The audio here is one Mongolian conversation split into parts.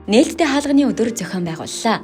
Нээлттэй хаалганы өдөр зохион байгууллаа.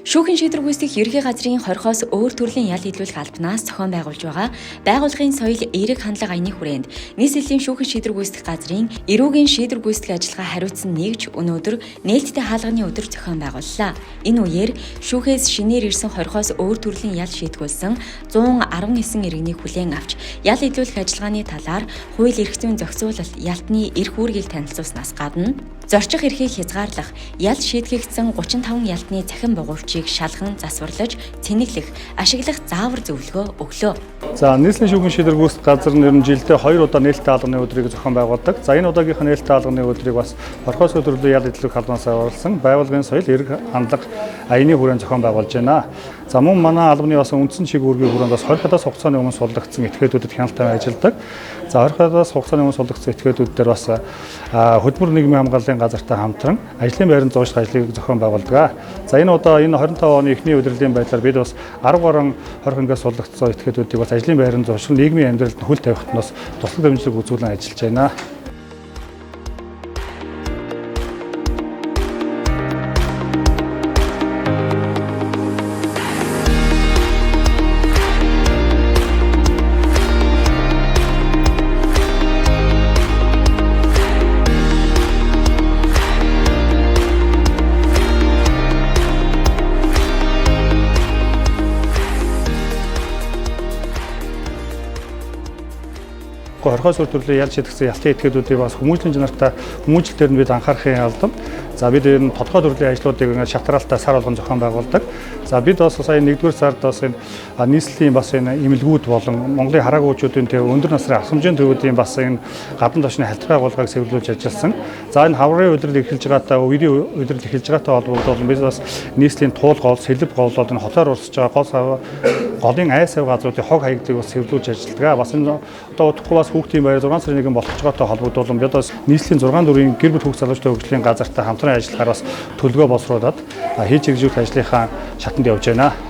Шүүхийн шийдвэр гүйцэтгэх ерхий газрын хорхоос өөр төрлийн ял нийлүүлэх албанаас зохион байгуулж байгаа байгууллагын соёл эерэг хандлага аяны хүрээнд нийслэлийн шүүхийн шийдвэр гүйцэтгэх газрын эрүүгийн шийдвэр гүйцэтгэх ажиллагаа хариуцсан нэгж өнөөдөр нээлттэй хаалганы өдөр зохион байгууллаа. Энэ үеэр шүүхээс шинээр ирсэн хорхоос өөр төрлийн ял шийтгүүлсэн 119 иргэнийг хүлээн авч ял нийлүүлэх ажиллагааны талаар хууль эрх зүйн зохицуулалт ялтны эрх үүргийг танилцуулснаас гадна зорчих эрхийг хязгаарлах, ял шийтгэгдсэн 35 ялтны цахим бугуурчийг шалган засварлаж, цэнэглэх, ашиглах заавар зөвлөгөө өглөө. За нийслэлийн шүүхийн шийдвэр гүйцэтгэх газар нэр нь жилдээ 2 удаа нээлттэй хаалганы өдрийг зохион байгуулдаг. За энэ удаагийнх нь нээлттэй хаалганы өдрийг бас хорхоос өдрөлийн ял нийлүүлэх албанаас аварсан байгууллагын соёл эерэг хандлага аяны хүрээнд зохион байгуулж байна. За мөн манай албаны бас үндсэн чиг үүргийн хүрээнд бас 20 хадаас хугацааны өмнө суллагдсан этгээдүүдэд хяналттай ажилладаг. За 20 хадаас хугацааны өмнө суллагдсан этгээдүүд дээр бас хөдөлмөр нийгмийн хамгааллын газартай хамтран ажлын байранд зурших ажлыг зохион байгуулдаг. За энэ удаа энэ 25 оны эхний удирлын байдлаар бид бас 10 гаруй хорхингоос суллагдсан этгээдүүдийг бас ажлын байранд зуршил нийгмийн амьдралд хөл тавихт нас туслах дэмжлэг үзүүлэн ажиллаж байна. Хорхоос өөр төрлийн ял шийдэгдсэн ялтын этгээдүүдийг бас хүмүүжлийн чанартай хүмүүжлэлээр нь бид анхаарахын албан. За бид энэ тодорхой төрлийн ажлуудыг ингээд шалтгаалтай сар болгон зохион байгуулдаг. За бид бас сая 1-р сард бас энэ нийслэлийн бас энэ эмнэлгүүд болон Монголын хараагуучуудын төв өндөр насрын авсамжийн төвүүдийн бас энэ гадна тошны халтрын агуулгыг цэвэрлүүлж ажилласан. За энэ хаврын удирдал эхэлж байгаатай үерийн удирдал эхэлж байгаатай холбогдуулан бид бас нийслэлийн туул гол, сэлб гол бол энэ хотоор урсж байгаа голын ай сав газруудын хог хаягдыг бас цэвэрлүүлж ажилладаг. Бас энэ одоо удахгүй бас хүүхдийн баяр 6 сарын 1 болох байгаатай холбогдуулан бид бас нийслэлийн 6 дүрийн гэр бүл хүүхд залуучдын хөгжлийн газартай хамтран ажиллахаар бас төлөвлөгөө боловсруулад хийж хэрэгжүүлэх ажлынхаа шатанд явж байна.